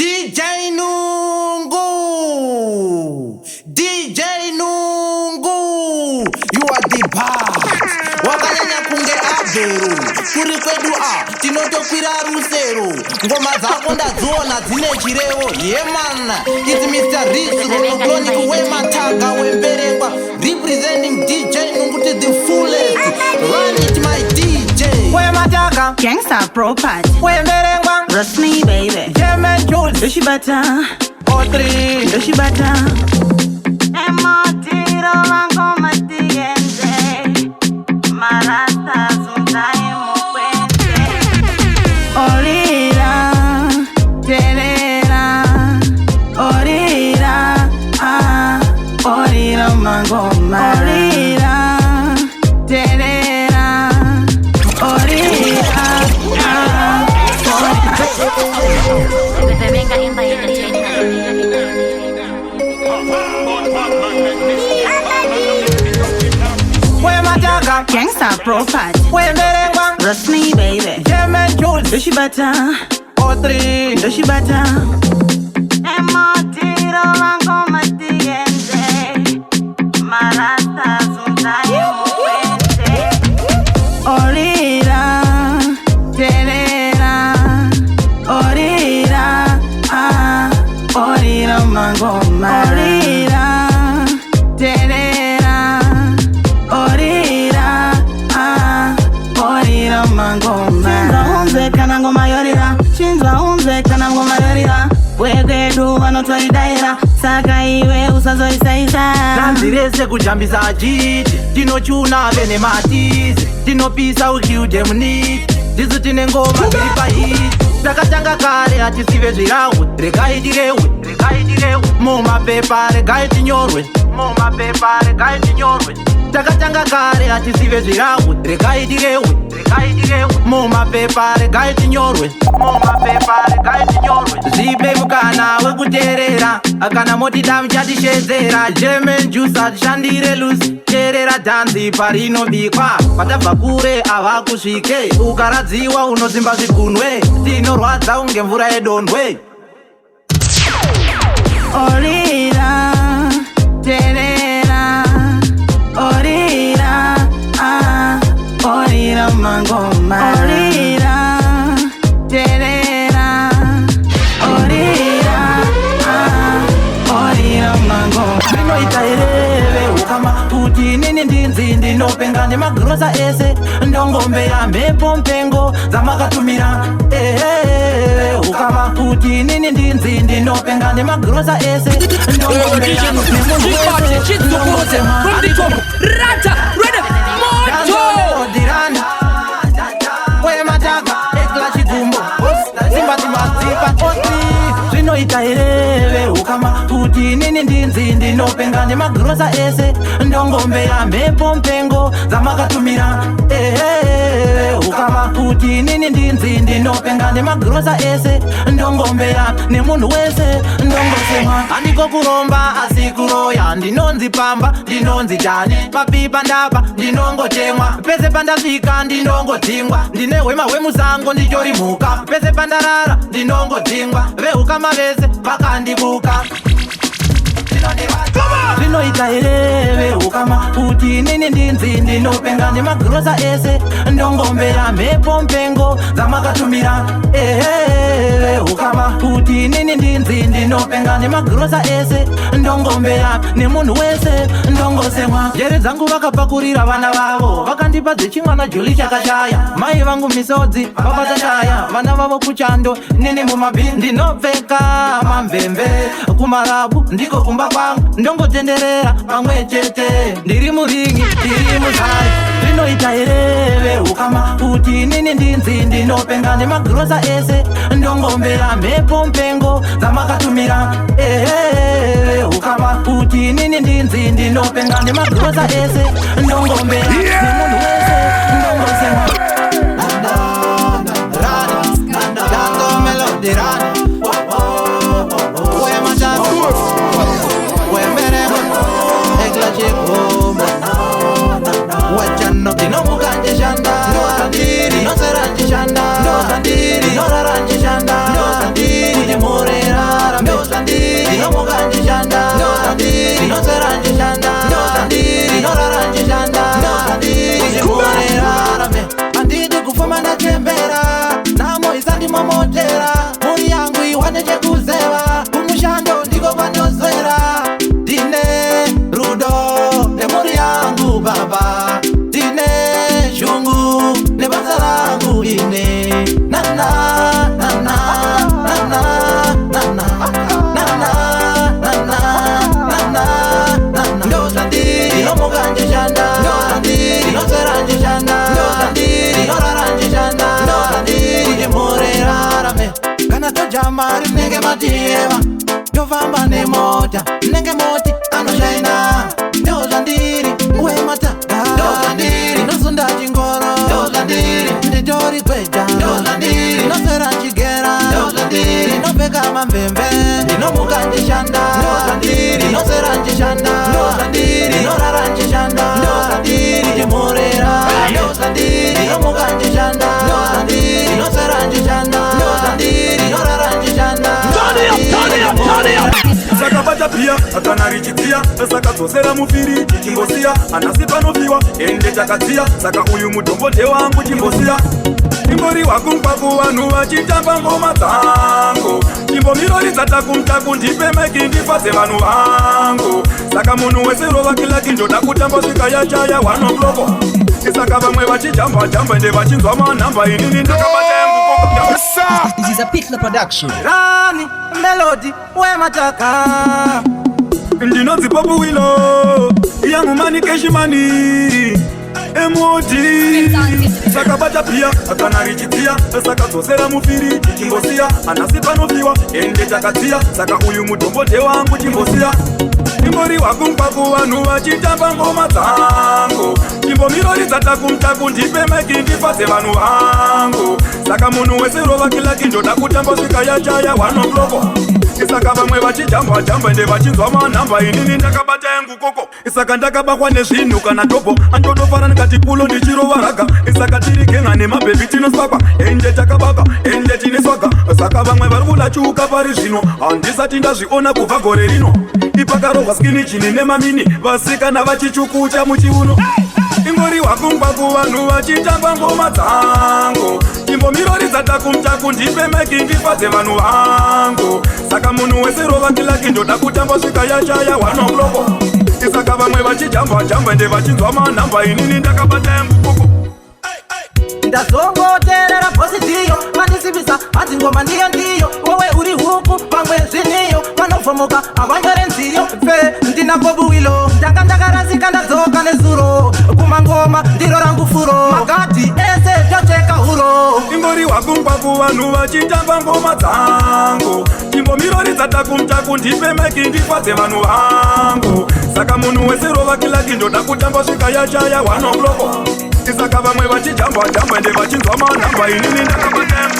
DJ Nungu, DJ Nungu, you are the boss. Wakanyanya kunge Averu, kuri kwedu tinotokwira Rusero. Ngoma dzako ndadziona dzine chirevo. Yeah man, it's Mr. Rizzo, Chronic Wemataga Wemberengwa, representing DJ Nungu to the fullest. Run it my DJ. Wemataga, Gangsta Pro Part, Wemberengwa, Rusney baby, German Jules, Yoshibata, O3, Yoshibata. Emotiro wango matiende, marasta sundaye mukwende. Orira, terera, orira, orira mangoma. Orira, terera, orira, Venga Imba Entertainment. Wemataga, Gangsta Pro Part, Wemberengwa, Rusney baby, German Jules, Yoshibata, O3, Yoshibata. Emotiro wango matiende, marasta sundaye mukwende. Orira, terera, orira, orira mangoma. Orira, terera, orira, orira mangoma. Chinzwa unze kana ngoma yorira, chinzwa unze kana ngoma yorira. Wegedu vanotwaidaira, saka iwe usazoisaisa. Tanzirese kujambisa achiti, tinochuna vene matizi, tinopisa ukiuje muniti, tisu tine ngoma dziri pahiti. Takatanga kare hatisive zvirawe, regai tirewe, mumapepa regai tinyorwe, takatanga kare hatisive zvirawe, regai tirewe, mumapepa regai tinyorwe, zvipe mukana wekuteerera, kana motida muchatishedzera. German Juice atishandire lusi, teerera dhanzi parinobikwa, patabva kure ava kusvike, ukaradziwa unozimba zvigunwe, tinorwadza unge mvura yedondwe. Orira, terera, orira, orira mangoma. Orira, terera, orira, orira mangoma. Zvinoita ireve ukama kuti nini ndinzi ndinopenga nemagrosa ese, ndongombe yamhepo mpengo dzamakatumira. Ukama kuti nini ndinzi ndinopenga nemagrosa ese, ndongombe yamhepo zvinoita ireve ukama kuti nini ndinzi ndinopenga nemagrosa ese, ndongombe yamhepo mpengo dzamakatumira. Ukama kuti nini ndinzi ndinopenga nemagrosa ese, ndongombe ya nemunhu wese ndongosemwa. Handiko kuromba asi kuroya, ndinonzi pamba, ndinonzi jani, papipa ndapa ndinongotemwa, pese pandasvika ndinongodzingwa, ndine hwema hwemusango ndichorimuka, pese pandarara ndinongodzingwa, veukama vese vakandibuka. Zvinoita ireve ukama kuti nini ndinzi ndinopenga nemagrosa ese, ndongombe yamhepo mpengo dzamakatumira. Ukama kuti nini ndinzi ndinopenga nemagrosa ese, ndongombe ya nemunhu wese ndongosemwa. Njere dzangu vakapakurira vana vavo, vakandipa dzechimwana Juli chakashaya, mai vangu misodzi vapatashaya, vana vavo kuchando nini mumabhini, ndinopfeka mamvemve kumarabu ndiko kumba kwangu, ndongotenderera pamwe chete, ndiri muringi ndiri muzai. Zvinoita ireve ukama kuti nini ndinzi ndinopenga nemagrosa ese, ndongombe yamhepo mpengo dzamakatumira. Ukama kuti nini ndinzi ndinopenga nemagrosa ese, ndongombe ya nemunhu wese ndongosemwa. Dando melody rani, wachano ndinomukanjishanda, ndinoseranjishanda, ndinoraranjishanda, kuti murera mamotera muri yangu iwane chekuzeva kumushando ndiko kwanozera ndine rudo nemuri yangu baba ndine shungu nebasa rangu ine nana nana nana nana nana nana nana ndozandiri nomuganje shanda ndozandiri noseranje shanda ndozandiri noraranje shanda ndozandiri ndimurerarame kana tojamari nenge matieva tofamba nemota nenge moti anoshaina ndozandiri uemata ndozandiri nosunda chingoro ndozandiri nditori kweja ndozandiri nosera chigera ndozandiri nopeka mamvemve ndinomuganje shanda ndozandiri nosera nchishanda ndozandiri norara nchishanda ndozandiri ndimurera ndozandiri nomuganje shanda ndozandiri nosera nchishanda ndozandiri norara nchishanda sakabata pia akanarichitia sakadzosera mufiri chichimbosiya anasi panofiwa ende chakadziya saka uyu mutombote wangu chimbosiya ingori wakunkwaku vanhu vachitamba ngoma dzangu chimbomirorizata kumtaku ndipe maiki ndifadze vanhu vangu saka munhu wese rovakilaki ndoda kutamba svika yachaya wanobloko saka vamwe vachijamba jamba ende vachinzwa manhamba inini ndakabata yangu This is a Pitla production. Rani melody wemataka ndinodzi popuwilo yangu mani keshimani emoti sakabata pia akanarichidziya sakadzosera mufiri chichimbosiya anasi panofiwa ende chakadziya saka uyu mutombote wangu chimbosiya ingori wakunkwaku vanhu vachitamba ngoma dzangu chimbomirorizata kumtaku ndipe maiki ndifadze vanhu vangu saka munhu wese rovakilaki ndoda kutamba svika yachaya wanobloko saka vamwe vachijamba jamba ende vachinzwa manhamba inini ndakabata yangu koko saka ndakabakwa nezvinhu kana topo andodofara ndikati pulo ndichirova raga saka tiri genga nemabhebi tinoswaka ende takabaka ende tineswaga saka vamwe vari kudachuka pari zvino handisati ndazviona kubva gore rino ipakarohwa skini chini nemamini vasikana vachichukucha muchiuno ingori wakunkwaku vanhu vachitamba ngoma dzangu chimbomirorizata kumtaku ndipe maiki ndifadze vanhu vangu saka munhu wese rovakilaki ndoda kutamba svika yachaya wanobloko saka vamwe vachijamba jamba ende vachinzwa manhamba inini ndakabata yangu koko ndazongoterera bhosidziyo mandisivisa hanzi ngoma ndiyo ndiyo wowe uri huku pamwe zviniyo panovhomoka avanyore nziyo fe ndinakobuwilo ndanga ndakarasika ndadzoka nezuro kumangoma ndiro rangu furo makati ese tocheka huro ingori wakunkwaku vanhu vachitamba ngoma dzangu chimbomirorizata kumtaku ndipe maiki ndifadze vanhu vangu saka munhu wese rovakilaki ndoda kutamba svika yachaya wanobloko saka vamwe vachijamba jamba ende vachinzwa manhamba inini ndakabata yangu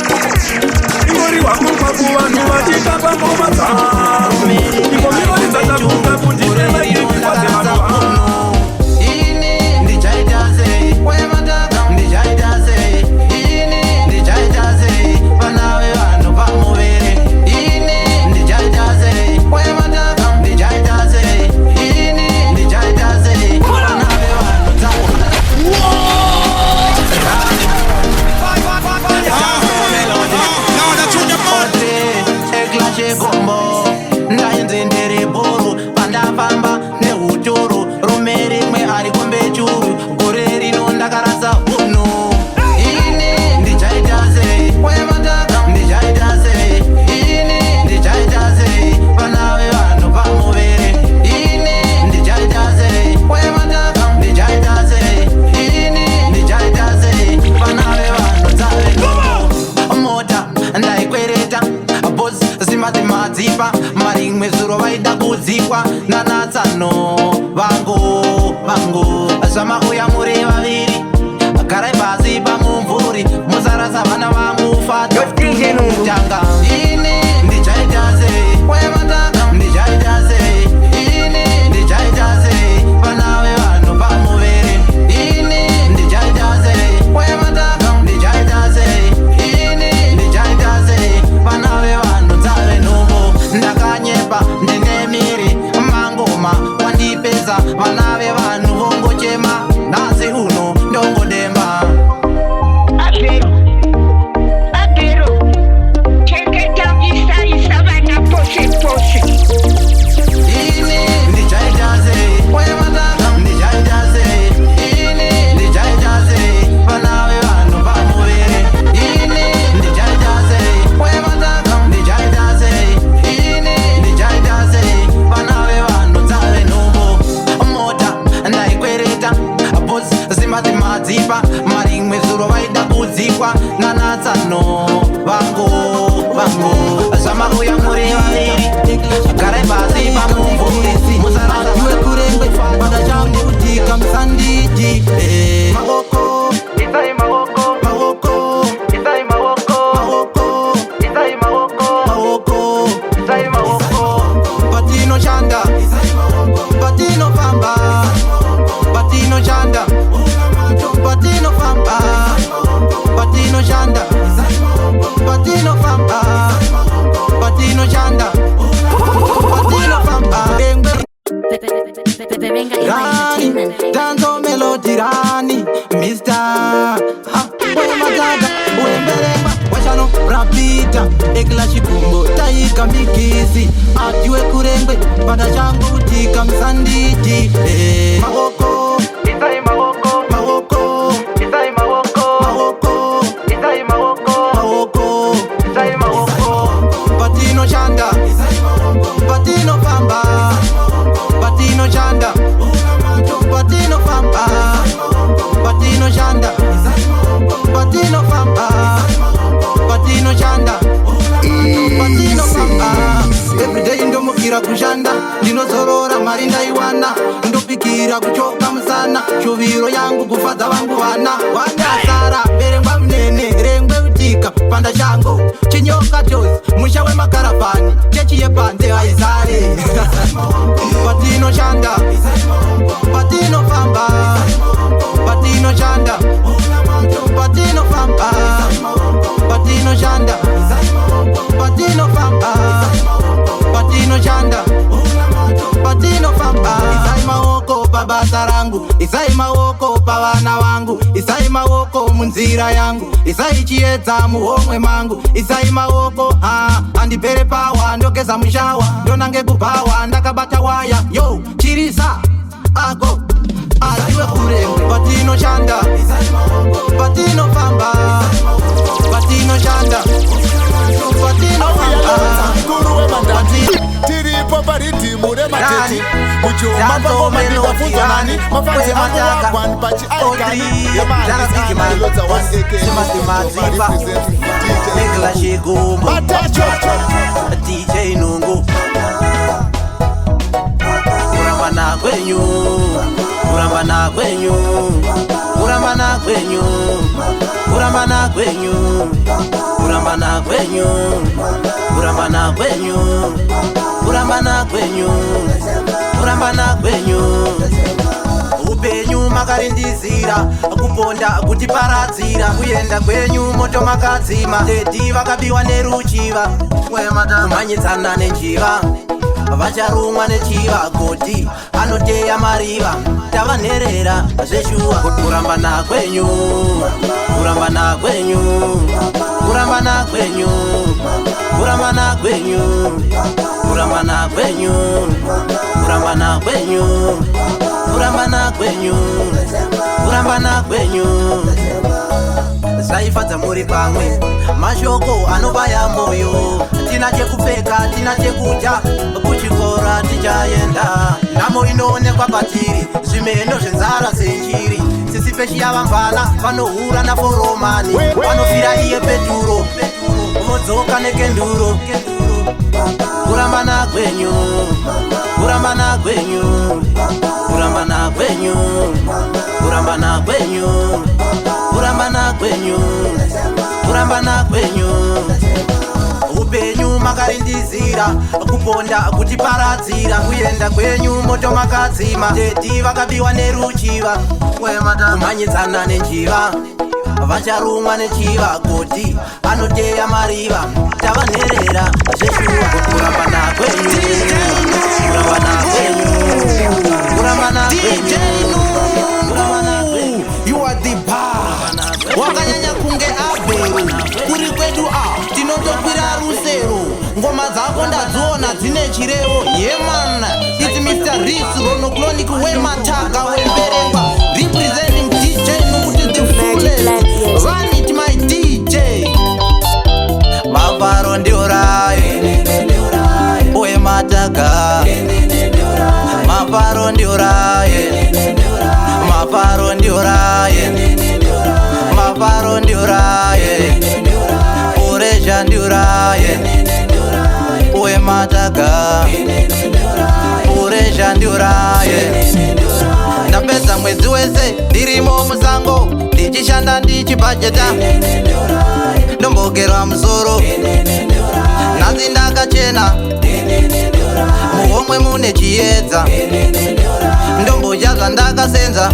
ingori wakunkwaku vanhu vachitamba ngoma dzangu chimbomirorizata kumtaku ndipe maiki ndifadze vanhu vangu ini ndichaita sei wemataka ndichaita sei ini ndichaita sei vana vevanhu pamuviri ini ndichaita sei wemataka ndichaita sei ini ndichaita sei vana vevanhu dzavo eglashekombo ndainzendere bhuru pandafamba nehuturu rume rimwe ari kumbechuru gore rino ndakarasa hunhu ini ndichaita sei wemataka ndichaita sei ini ndichaita sei vana vevanhu pamuviri ini ndichaita sei wemataka ndichaita sei ini ndichaita sei vana vevanhu dzavenoo mota ndaikwereta bhosi zimadzimadzipa marimwe zuro vaida kudzikwa nanatsano vangu zvamauya muri vaviri garai pasi pamumvuri musarasa vana vamufadzatanga ini ndichaita sei wemataka ndichaita sei ini ndichaita sei vana vevanhu pamuviri ini ndichaita sei wemataka ndichaita sei ini ndichaita sei vana vevanhu dzave nhumbu ndakanyepa ndine miri mangoma wandipedza vana vevanhu vongochema nhasi uno ndongodemba mbatsano vangu zvamabuya muri vaviri garai pasi pamumvuri musaratiwe kurengwe pada changu kutika musanditi maoko isai maoko maoko isai maoko maoko isai maoko maoko isai maoko patino chanda patino famba patino chanda patino famba patino chanda patino famba patino chanda patino famba Rani, danzo melody Rani, Mr. Wemataga, Wemberemba, Wachano, Rapita, Ekla Chikumbo, Taika Mikisi, Atiwe Kurengwe, Pada Changu, Tika Msanditi, Mahoko, Isai Mahoko, Mahoko, Isai Mahoko, Mahoko, Isai Mahoko, Mahoko, Isai Mahoko, Patino Chanda, Patino Famba, Patino Chanda, Patino Famba, Patino Chanda, Patino Famba, Patino Chanda, Patino Famba. Everyday ndomukira kushanda, ndinozorora mari ndaiwana, ndopikira kuchoka musana, shuviro yangu kufadza vangu vana, wanyasara berengwa mnene, rengwe utika panda chango, chinyoka tozi, musha wemakarafani, chechi yepanze haizare. Patino Chanda, Patino Famba, Patino Chanda, Patino Famba, Patino Chanda, Patino Famba, Patino Chanda, Patino Famba. Isai maoko pa basa rangu, isai maoko pa vana vangu, isai maoko munzira yangu, isai chiedza muhomwe mangu, isai maoko andipere pawa, ndogeza mushawa, ndonange kupawa, ndakabata waya, yo chirisa ako adiwe kurengwe. Patino Chanda, Patino Famba, Patino Chanda, Patino Famba. Tiripo pariti mure mateti Muchuma pako mandika funzo nani Mafanzi angu wakwan pachi aikani Yamani is Andy Lotza 1AK Representing DJ Ekla Shigumbo Atacho DJ Nungu Kurambana kwenyu Kurambana kwenyu Kurambana kwenyu Kurambana kwenyu Kurambana kwenyu Kurambana kwenyu Kurambana kwenyu Kurambana kwenyu upenyu makarindizira kuponda kutiparadzira kuyenda kwenyu moto makadzima teti vakabiwa neruchiva kumhanyidzana nenjiva vacharumwa nechiva goti anoteya mariva tavanherera zveshuwa kurambana kwenyu kurambana kwenyu kurambana kwenyu kurambana kwenyu kurambana kwenyu kurambana kwenyu kurambana kwenyu kurambana kwenyu zaifadza muri pamwe mashoko anobaya moyo tina chekupfeka tina chekudya kuchikora tichaenda nhamo inoonekwa patiri zvimeno zvenzara senjiri sisi pechiyavambana vanohura naforomani vanofira iye peturo vodzoka nekenduro kurambana kwenyu kurambana kwenyu kurambana kwenyu kurambana kwenyu kurambana kwenyu kurambana kwenyu upenyu makarindizira kuponda kutiparadzira kuyenda kwenyu moto makadzima teti vakabiwa neruchiva kumhanyidzana nenjiva vacharumwa nechiva goti anoteya mariva tavanherera zveshuwa kurambana kwenyu kurambana kwenyu kurambana kwenyu kurambana kwenyu. You are the bar wakanyanya kunge Abelu kuri kwedu tinotokwira rusero ngoma dzako ndadziona dzine chirevo yeman it's Mr. Rix Ronoclonic wemataga wemberengwa representing DJ Nukuti the fullest run it my DJ mavaro ndioraye wemataga mavaro ndioraye mavaro ndioraye mavaro ndioraye Ureshandiuraye Wemataga Ureshandiuraye Ndapedza mwedzi wese ndirimo musango ndichishanda ndichibhajeta ndombogerwa musoro nanzi ndakachena muhomwe mune chiedza ndombodya zvandakasenza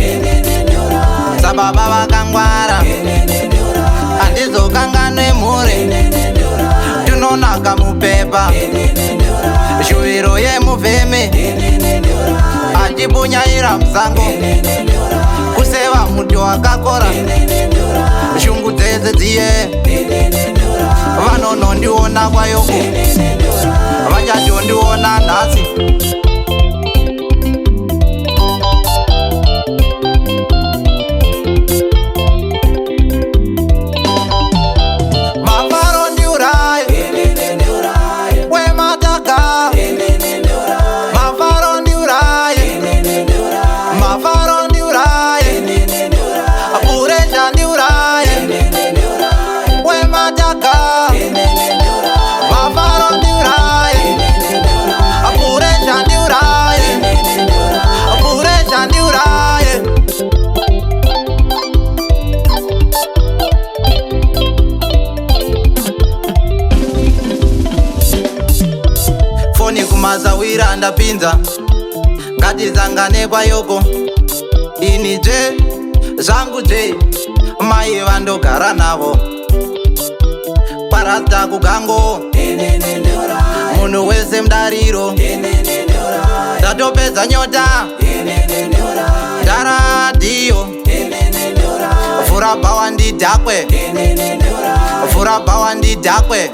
sababa vakangwara handizokanganwe mhuri tunonaka mupepa shuviro yemuvheme achibunyaira musango kuseva muti wakakora shungu dzese dziye vanonondiona kwayoko vachatondiona nhasi kumazawira ndapinza ngatizangane kwayoko ini je zvangu je mai vandogara navo parasta kugango munhu wese mudariro ndatopedza nyota ndaradhiyo vhura bhawa ndidhakwe vhura bhawa ndidhakwe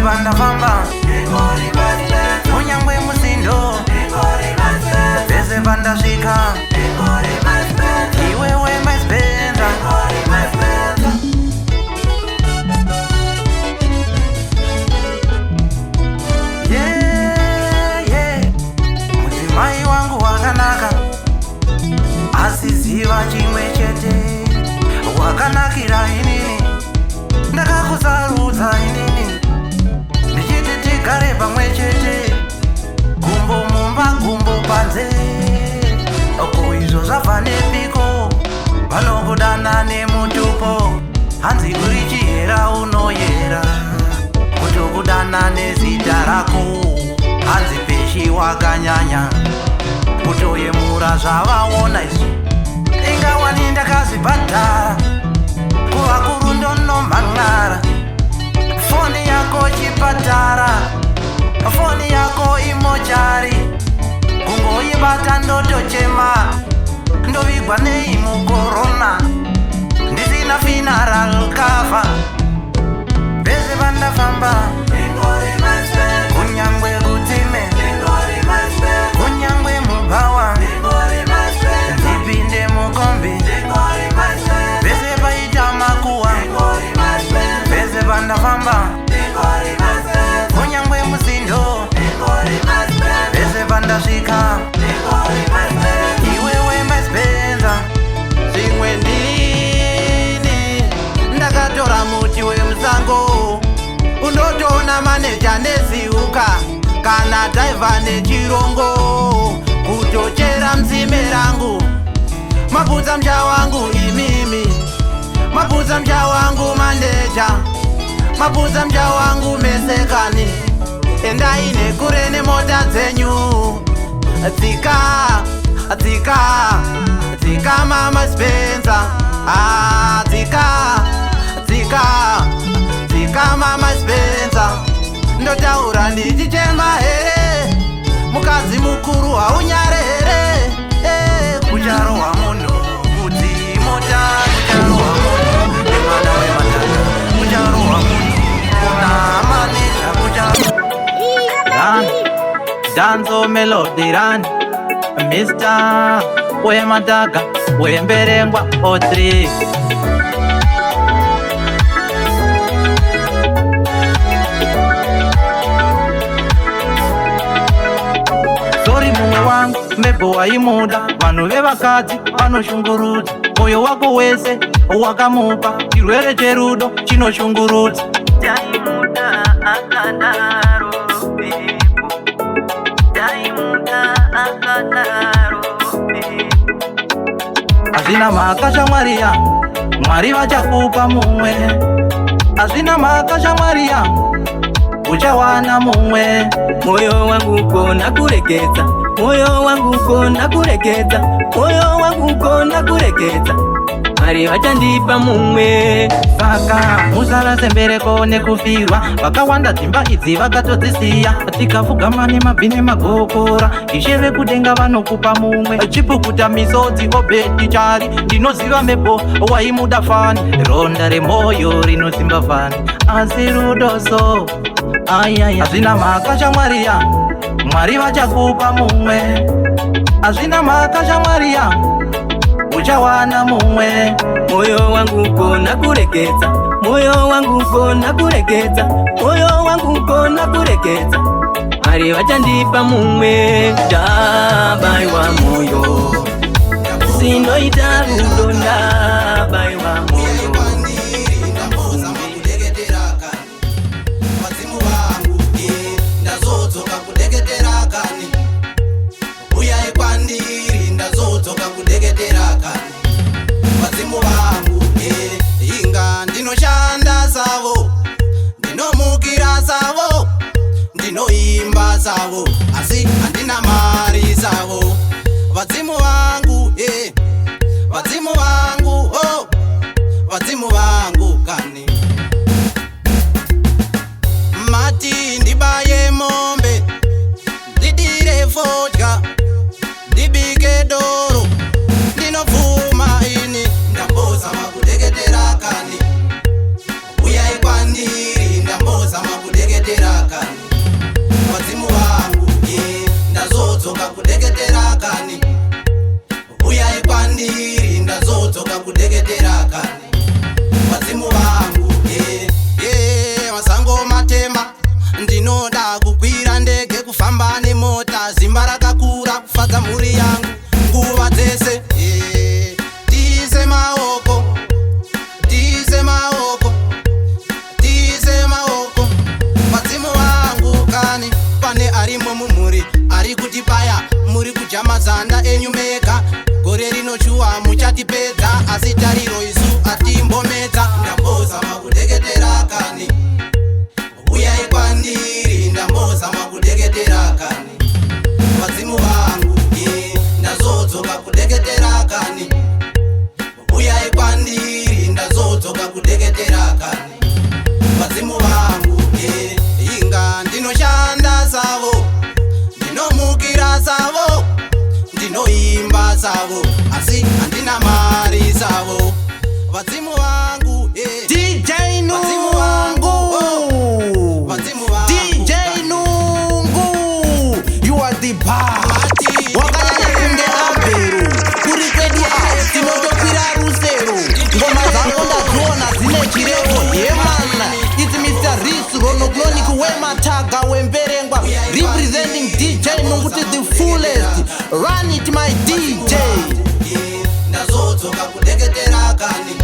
vandafamba kunyangwe musindo vese vandasvika iwewe maispenza mudzimai wangu wakanaka asiziva chimwe chete wakanakira inini ndakakusarudza inini gare pamwe chete gumbo mumba gumbo panze oko izvo zvabva nepiko vanokudana nemutupo hanzi uri chihera unoyera kutokudana nezita rako hanzi peshi wakanyanya kutoyemura zvavaona izvo ingawani ndakazvibhadhara kuvakuru ndonomhan'ara foni yako chipatara foni yako imochari kungoibata ndotochema ndovigwa nei mukorona ndisina funeral cover vese vandafamba kunyangwe rutime kunyangwe mubhawa ndipinde mukombi vese vaita makuwa vese vandafamba kunyangwe musindo vese vandasvika iwewe maispenza zvimwe ndini ndakatora muti wemusango undotoona maneja neziuka kana dhaivha nechirongo kutochera mzime rangu mabvudza mcha wangu imimi Mabuza mja wangu mandeja, mabuza mja wangu mesekani, endaine kurene mota zenyu. Tika, tika, tika mama Spencer. Tika, tika, tika mama Spencer. Ndotaura ndichichema here, mukazi mukuru haunyarere. Kucharowa munhu kuti mota, kucharowa munhu emwana wematata, kucharowa munhu kuna maneja, kucharowa Danzo Melody Run, Mr. Wemadaga, Wemberengwa O3. Sorry mumwe wangu, mebo waimuda, vanu vevakadzi vanoshungurudza. Moyo wako wese wakamupa, chirwere cherudo chinoshungurudza. Taimuda akadaro Azina makasha Mwari yangu, Mwari vachakupa mumwe. Azina makasha Mwari yangu, uchawana mumwe. Moyo wangu kona kurekeza, moyo wangu kona kurekeza, moyo wangu kona kurekeza, Mwari vachandipa mumwe. Saka musala sembereko nekufirwa, vakawanda dzimba idzi vakatodzisiya. Tikafugamane mabhini magokora, isheve kudenga vanokupa mumwe. Chipukuta misodzi obeti chari, ndinoziva mebo waimuda fani. Ronda remoyo rinozimba fani, asi rudoso azvina makasha Mwari yangu, Mwari vachakupa mumwe. Azvina makasha Mwari yangu, uchawana mumwe. Moyo wangu kona kurekeza, moyo wangu kona kurekeza, moyo wangu kona kurekeza, Mwari vachandipa mumwe. Ndabaiwa moyo, sindoita rudo, ndabaiwa moyo. Ndinoshanda savo, ndinomukira savo, ndinoimba savo, asi handina mari savo. Vadzimu vangu, vadzimu vangu, vadzimu vangu kani. Mati ndibaye mombe, ndidire vodka, ndibike doro, ndinopfuma ini, ndamboza makudeketera kani. Uyai kwandiri, ndamboza makudeketera kani. Vadzimu vangu, ndazodzoka kudeketera kani. Uyai kwandiri, ndazodzoka kudeketera kani. Vadzimu vangu, masango matema, ndinoda kukwira ndege, kufamba nemota, zimba rakakura, kufadza mhuri yangu nguva dzese. Tiise maoko, tiise maoko, tiise maoko. Vadzimu vangu kani, pane arimwe mumhuri ari kuti paya muri kujamazanda enyu mega. Gore rinochuwa muchatipedza, asi tariro isu atimbomedza. Ndamboza makudeketera kani. Uyai kwandiri, ndamboza makudeketera kani. Vadzimu vangu, ndazodzoka kudeketera kani. Uyai kwandiri, ndazodzoka kudeketera kani. Vadzimu vangu, inga ndinoshanda savo, ndinomukira savo, ndinoimba savo, asi handina mari savo. Vadzimu vangu, DJ Nungu, DJ Nungu, you are the boss. Wakanyanya kunge Abheru, kuri kwedu tinotokwira rusero. Ngoma dzangu ndadziona dzine chirevo, yemana. It's Mr. Risu Ronoclonic Wemataga Wemberengwa, representing DJ Nungu to the fullest. Run it my DJ. Ndazodzoka kudeketera kani.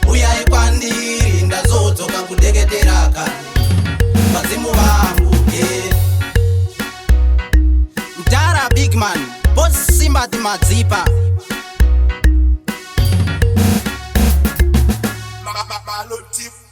Uyai kwandiri, ndazodzoka kudeketera kani. Vadzimu vangu, Mtara Big Man, Boss Simba Madzipa. follow tip.